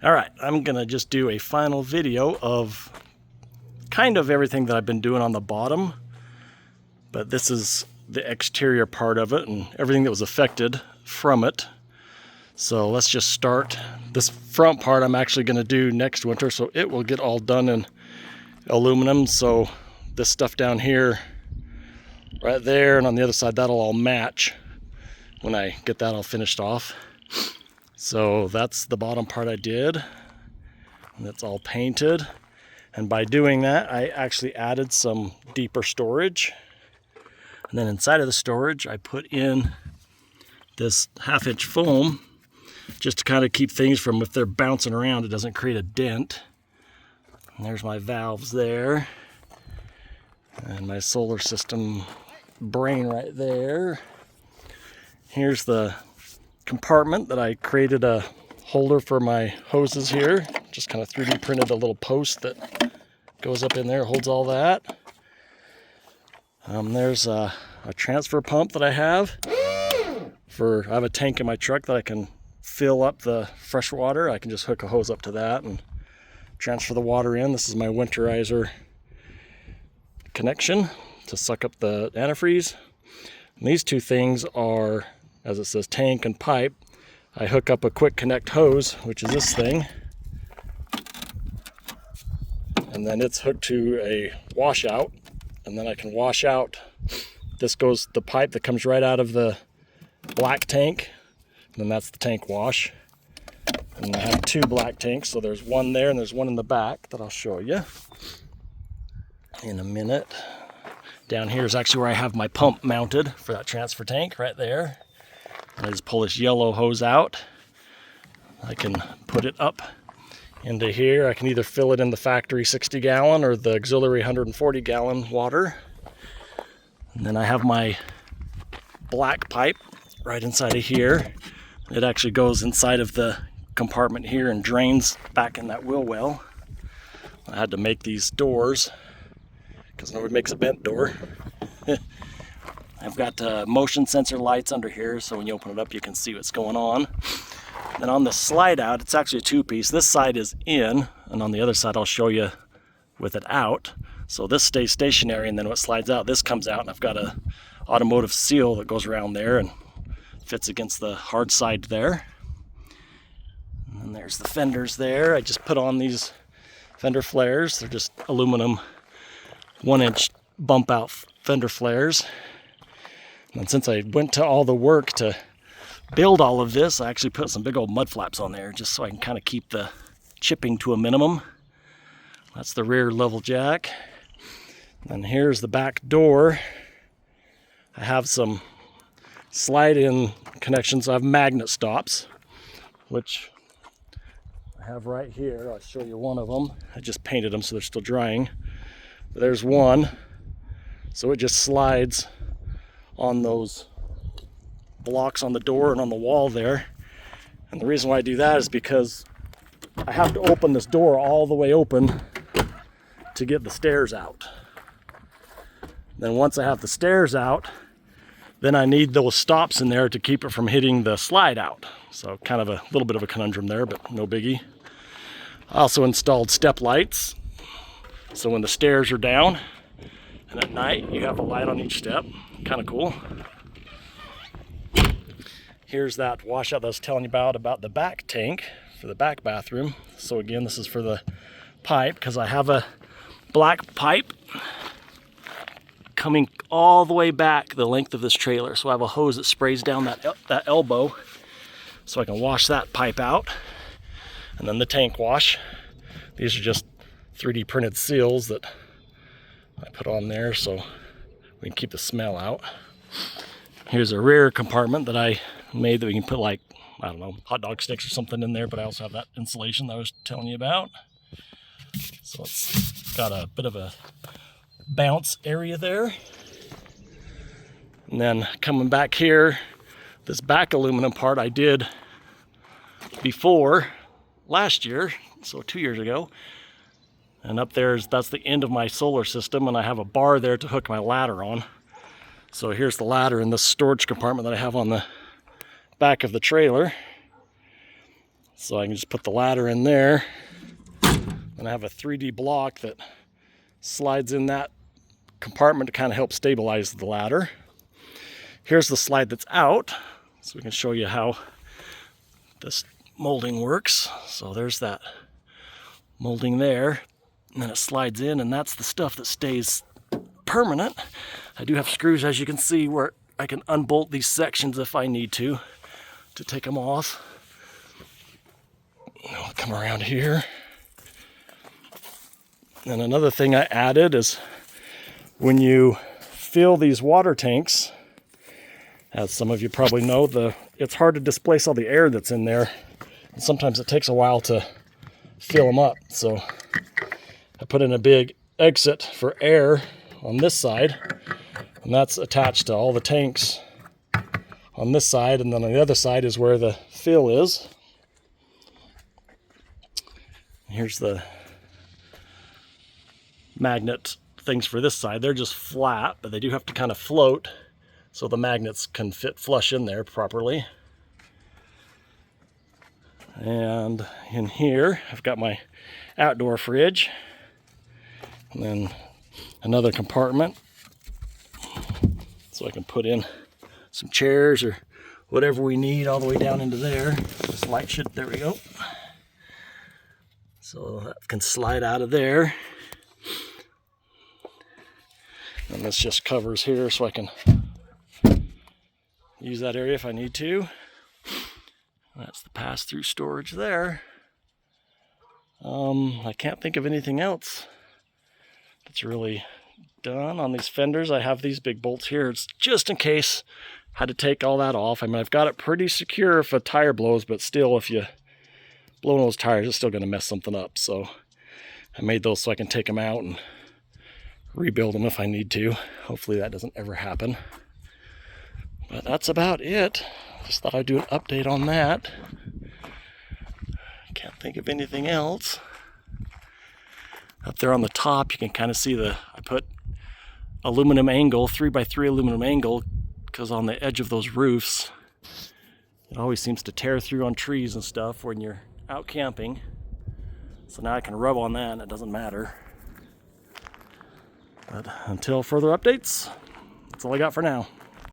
All right, I'm gonna just do a final video of kind of everything that I've been doing on the bottom, but this is the exterior part of it and everything that was affected from it. So let's just start. This front part I'm actually gonna do next winter, so it will get all done in aluminum. So this stuff down here, right there, and on the other side, that'll all match when I get that all finished off. So that's the bottom part I did. And it's all painted. And by doing that, I actually added some deeper storage. And then inside of the storage, I put in this 1/2-inch foam just to kind of keep things from, if they're bouncing around, it doesn't create a dent. And there's my valves there. And my solar system brain right there. Here's the compartment that I created a holder for my hoses here. Just kind of 3D printed a little post that goes up in there, holds all that. There's a transfer pump that I have. I have a tank in my truck that I can fill up the fresh water. I can just hook a hose up to that and transfer the water in. This is my winterizer connection to suck up the antifreeze. And these two things are, as it says, tank and pipe. I hook up a quick connect hose, which is this thing. And then it's hooked to a washout. And then I can wash out. This goes the pipe that comes right out of the black tank. And then that's the tank wash. And I have 2 black tanks. So there's one there and there's one in the back that I'll show you in a minute. Down here is actually where I have my pump mounted for that transfer tank right there. I just pull this yellow hose out. I can put it up into here. I can either fill it in the factory 60-gallon or the auxiliary 140-gallon water. And then I have my black pipe right inside of here. It actually goes inside of the compartment here and drains back in that wheel well. I had to make these doors because nobody makes a bent door. I've got motion sensor lights under here, so when you open it up, you can see what's going on. Then on the slide out, it's actually a 2-piece. This side is in, and on the other side, I'll show you with it out. So this stays stationary, and then what slides out, this comes out, and I've got a automotive seal that goes around there and fits against the hard side there. And then there's the fenders there. I just put on these fender flares. They're just aluminum 1-inch bump out fender flares. And since I went to all the work to build all of this, I actually put some big old mud flaps on there just so I can kind of keep the chipping to a minimum. That's the rear level jack. And here's the back door. I have some slide-in connections. I have magnet stops, which I have right here. I'll show you one of them. I just painted them so they're still drying. But there's one. So it just slides on those blocks on the door and on the wall there. And the reason why I do that is because I have to open this door all the way open to get the stairs out. Then once I have the stairs out, then I need those stops in there to keep it from hitting the slide out. So kind of a little bit of a conundrum there, but no biggie. I also installed step lights. So when the stairs are down and at night, you have a light on each step. Kind of cool. Here's that washout that I was telling you about the back tank for the back bathroom. So again, this is for the pipe because I have a black pipe coming all the way back the length of this trailer. So I have a hose that sprays down that elbow so I can wash that pipe out. And then the tank wash. These are just 3D printed seals that I put on there so we can keep the smell out. Here's a rear compartment that I made that we can put, like, I don't know, hot dog sticks or something in there, but I also have that insulation that I was telling you about. So it's got a bit of a bounce area there. And then coming back here, this back aluminum part I did before last year, so 2 years ago. And up there, that's the end of my solar system, and I have a bar there to hook my ladder on. So here's the ladder in the storage compartment that I have on the back of the trailer. So I can just put the ladder in there. And I have a 3D block that slides in that compartment to kind of help stabilize the ladder. Here's the slide that's out, so we can show you how this molding works. So there's that molding there, and then it slides in, and that's the stuff that stays permanent. I do have screws, as you can see, where I can unbolt these sections if I need to take them off. I'll come around here. And another thing I added is when you fill these water tanks, as some of you probably know, it's hard to displace all the air that's in there. And sometimes it takes a while to fill them up. So I put in a big exit for air on this side, and that's attached to all the tanks on this side, and then on the other side is where the fill is. Here's the magnet things for this side. They're just flat, but they do have to kind of float so the magnets can fit flush in there properly. And in here I've got my outdoor fridge, and then another compartment so I can put in some chairs or whatever we need all the way down into there. This light should, there we go. So that can slide out of there. And this just covers here so I can use that area if I need to. That's the pass-through storage there. I can't think of anything else that's really done on these fenders. I have these big bolts here. It's just in case I had to take all that off. I mean, I've got it pretty secure if a tire blows, but still, if you blow those tires, it's still going to mess something up. So I made those so I can take them out and rebuild them if I need to. Hopefully that doesn't ever happen. But that's about it. Just thought I'd do an update on that. Can't think of anything else. Up there on the top, you can kind of see I put aluminum angle, 3x3 aluminum angle, because on the edge of those roofs, it always seems to tear through on trees and stuff when you're out camping. So now I can rub on that and it doesn't matter. But until further updates, that's all I got for now.